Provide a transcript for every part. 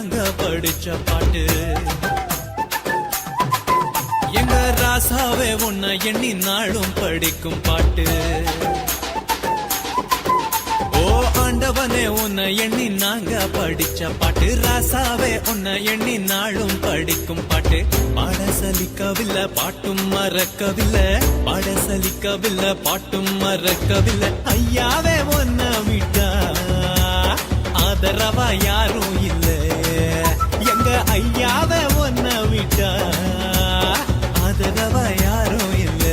நாங்க படிச்ச பாட்டு. எங்க ராசாவே உன்னை எண்ணி நாளும் படிக்கும் பாட்டு. ஓ ஆண்டவனே உன்னை எண்ணி நாங்க படிச்ச பாட்டு. ராசாவே உன்னை எண்ணி நாளும் படிக்கும் பாட்டு. பாட சலிக்கவில்லை பாட்டும் மறக்கவில்லை, பாட சலிக்கவில்லை பாட்டும் மறக்கவில்லை. ஐயாவே உன்னை விட்டா ஆதரவா யாரும் இல்ல. எங்க ஐயாவே உன்னை விட்டா ஆதரவா யாரும் இல்ல.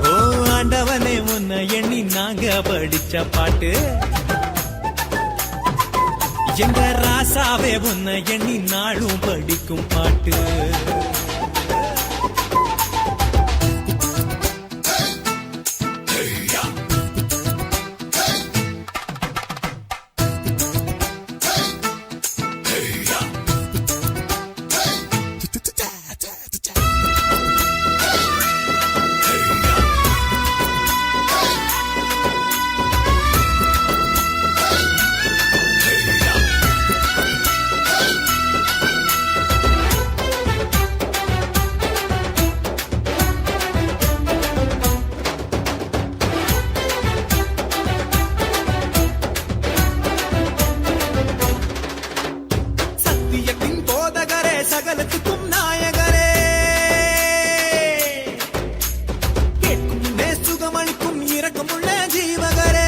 ஓ ஆண்டவனே உன்னை எண்ணி நாங்க படிச்ச பாட்டு. எங்க ராசாவே உன்னை எண்ணி நாளும் படிக்கும் பாட்டு. சகலத்துக்கும் நாயகரே, கேட்கும் முன்னே சுகமளிக்கும் இரக்கமுள்ள ஜீவகரே.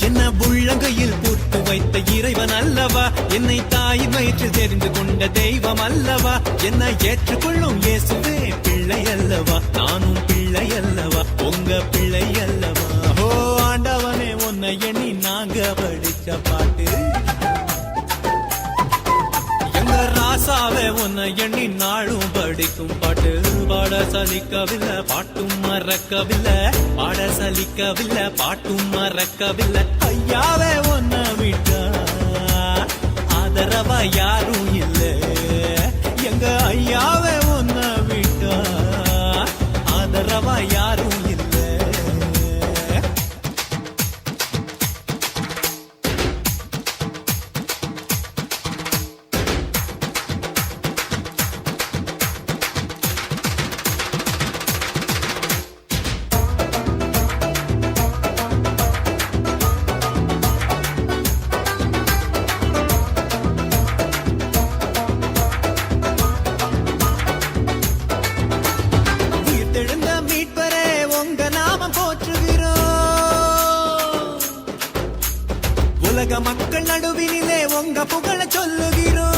என்ன உள்ளங்கையில் போட்டு வைத்த இறைவன் அல்லவா, என்னை தாயின் வயிற்றில் தெரிந்து கொண்ட தெய்வம் அல்லவா. என்னை ஏற்றுக்கொள்ளும் இயேசுவே பிள்ளை அல்லவா, நானும் பிள்ளை அல்லவா, உங்க பிள்ளை அல்லவா. ஓ ஆண்டவனே உன்னை எண்ணி நாங்க படிச்ச பாட்டு. ராசாவே உன்னை எண்ணி நாளும் படிக்கும் பாட்டு. பாட சலிக்கவில்லை பாட்டும் மறக்கவில்லை, பாட சலிக்கவில்லை பாட்டும் மறக்கவில்லை. ஐயாவே உன்னை விட்டா ஆதரவா யாரும் இல்ல. எங்க ஐயாவே உன்னை விட்டா ஆதரவா யாரும் இல்ல. உலக மக்கள் நடுவினிலே உங்க புகழ சொல்லுகிறோம்.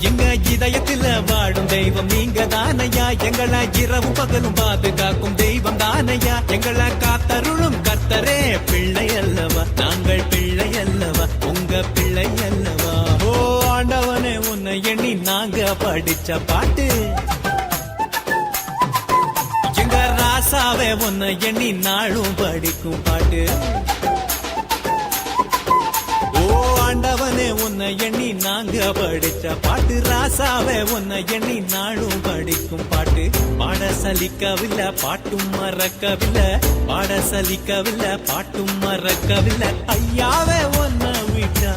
எங்க இதயத்தில் வாடும் தெய்வம் நீங்க தானையா, எங்களை இரவும் பகலும் பாதுகாக்கும் தெய்வம் தானையா. எங்களை காத்தருளும் கர்த்தரே பிள்ளை அல்லவா, நாங்கள் பிள்ளை அல்லவா, உங்க பிள்ளை அல்லவா. ஓ ஆண்டவனே உன்னை எண்ணி நாங்க படிச்ச பாட்டு. ராசாவே உன்னை எண்ணி நாளும் படிக்கும் பாட்டு. ஓ ஆண்டவனே உன்னை எண்ணி நாங்க படிச்ச பாட்டு. ராசாவே உன்னை எண்ணி நாளும் படிக்கும் பாட்டு. பாட சலிக்கவில்லை பாட்டும் மறக்கவில்லை, பாட சலிக்கவில்லை பாட்டும் மறக்கவில்லை. ஐயாவே உன்னை விட்டா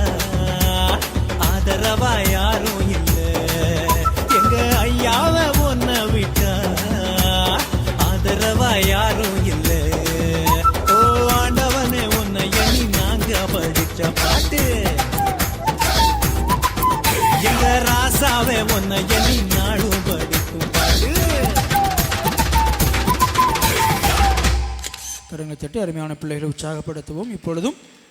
ஆதரவா யாரும் இல்ல. எங்க ஐயாவே உன்னை விட்டா ஆதரவா யாரும் இல்ல. ஓ ஆண்டவனே உன்னை எண்ணி நாங்க படிச்ச பாட்டு. எங்க ராசாவே உன்னை எண்ணி நாளும் படிக்கும் பாட்டு. கரங்களை தட்டி அருமையான பிள்ளைகளை உற்சாகப்படுத்துவோம். இப்பொழுதும்